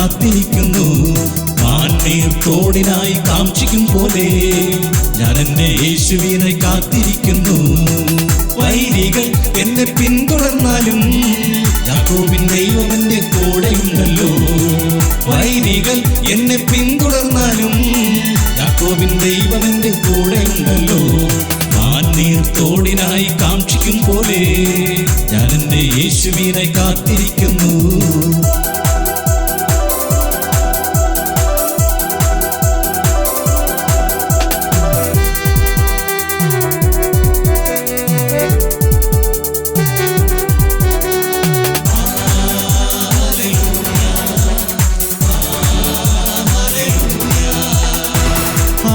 കാത്തിരിക്കുന്നു. മാന്നീർത്തോടിനായി കാംക്ഷിക്കും പോലെ ഞാൻ എന്റെ യേശുവിനായി കാത്തിരിക്കുന്നു. വൈരികൾ എന്നെ പിന്തുടർന്നാലും യാക്കോബിൻ ദൈവം എന്റെ കൂടെയുണ്ടല്ലോ. വൈരികൾ എന്നെ പിന്തുടർന്നാലും യാക്കോബിൻ ദൈവം എന്റെ കൂടെയുണ്ടല്ലോ. മാന്നീർത്തോടിനായി കാംക്ഷിക്കും പോലെ ഞാൻ എന്റെ യേശുവിനായി കാത്തിരിക്കുന്നു.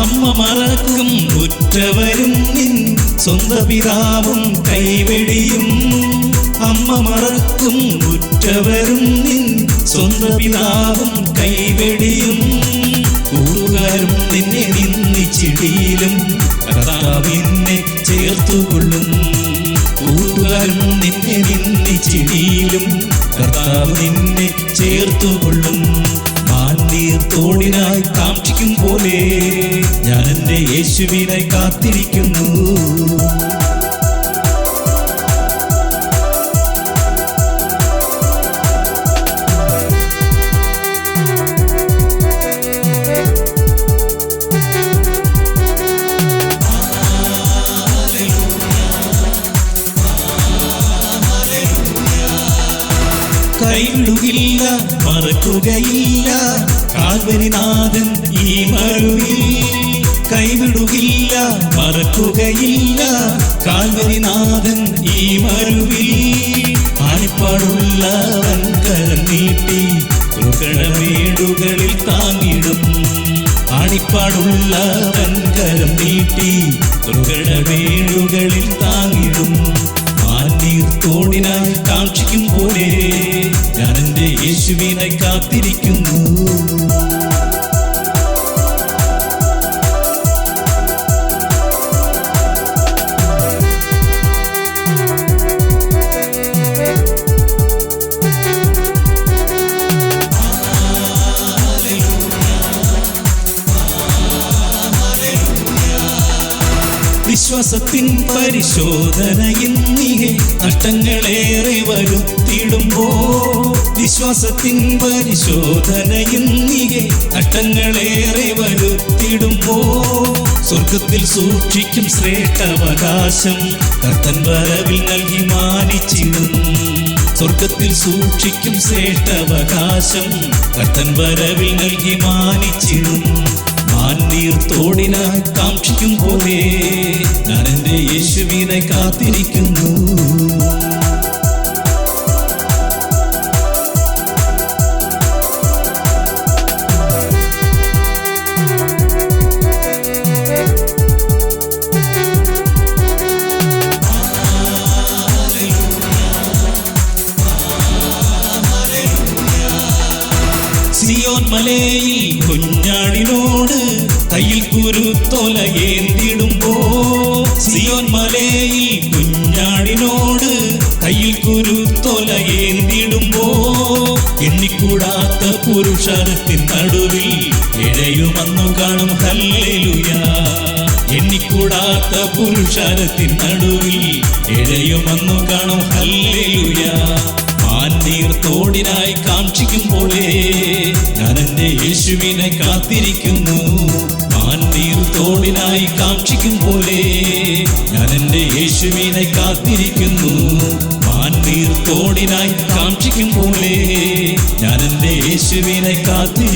അമ്മ മറക്കും ഉറ്റവരും നിൻ സ്വന്ത പിതാവും കൈവെടിയും. അമ്മ മറക്കും ഉറ്റവരും നിൻ സ്വന്ത പിതാവും കൈവെടിയും. കൂട്ടുകാരും നിന്നെ നിന്ദിച്ചിടിയിലും കർത്താവ് നിന്നെ ചേർത്തുകൊള്ളും. കൂട്ടുകാരും നിന്നെ നിന്ദിച്ചിടിയിലും കർത്താവ് നിന്നെ ചേർത്തുകൊള്ളും. മാന്നീർത്തോടിനായി കാംക്ഷിക്കും പോലെ ഞാൻ എന്റെ യേശുവിനായി കാത്തിരിക്കുന്നു. കൈവിടുകില്ല, മറക്കുകയില്ല കാൽവരിനാഥൻ ഈ മരുവിൽ. കൈവിടുകില്ല, മറക്കുകയില്ല കാൽവരിനാഥൻ ഈ മരുവിൽ. ആണിപ്പാടുള്ളവൻ കരം നീട്ടി ദുർഘടമേടുകളിൽ താങ്ങിടും. ആണിപ്പാടുള്ളവൻ കരം നീട്ടി ദുർഘടമേടുകളിൽ താങ്ങിടും. മാന്നീർത്തോടിനായി കാംക്ഷിക്കും പോലെ ഞാൻ എന്റെ യേശുവിനായി കാത്തിരിക്കുന്നു. വിശ്വാസത്തിൻ പരിശോധനയിന്നിഹെ നഷ്ടങ്ങളേറെ വരുത്തിടുമ്പോ. വിശ്വാസത്തിൻ പരിശോധനയിന്നിഹെ നഷ്ടങ്ങളേറെ വരുത്തിടുമ്പോ. സ്വർഗത്തിൽ സൂക്ഷിക്കും ശ്രേഷ്ഠാവകാശം കർത്തൻ വരവിൽ നൽകി മാനിച്ചിടും. സ്വർഗത്തിൽ സൂക്ഷിക്കും ശ്രേഷ്ഠാവകാശം കർത്തൻ വരവിൽ നൽകി മാനിച്ചിടും. മാന്നീർത്തോടിനായി കാംക്ഷിക്കും പോലെ ഞാൻ എന്റെ യേശുവിനായി കാത്തിരിക്കുന്നു. സിയോൻ മലയിൽ കുഞ്ഞാടിനോട് കയ്യിൽ കുരുത്തോല ഏന്തിടുമ്പോ. സിയോൻ മലയിൽ കുഞ്ഞാടിനോട് കയ്യിൽ കുരുത്തോല ഏന്തിടുമ്പോ. എണ്ണിക്കൂടാത്ത പുരുഷാരത്തിൻ നടുവിൽ ഇഴയുമെന്നു കാണും ഹല്ലേലൂയ. എണ്ണിക്കൂടാത്ത പുരുഷാരത്തിൻ നടുവിൽ ഇഴയുമെന്നു കാണും ഹല്ലേലൂയ. മാന്നീർത്തോടിനായി കാംക്ഷിക്കും പോലെ ഞാൻ എന്റെ യേശുവിനെ കാത്തിരിക്കുന്നു. മാന്നീർത്തോടിനായി കാംക്ഷിക്കും പോലെ ഞാൻ എന്റെ യേശുവിനെ കാത്തിരിക്കുന്നു. മാന്നീർത്തോടിനായി കാംക്ഷിക്കും പോലെ ഞാൻ എന്റെ യേശുവിനെ കാത്തിരിക്കുന്നു.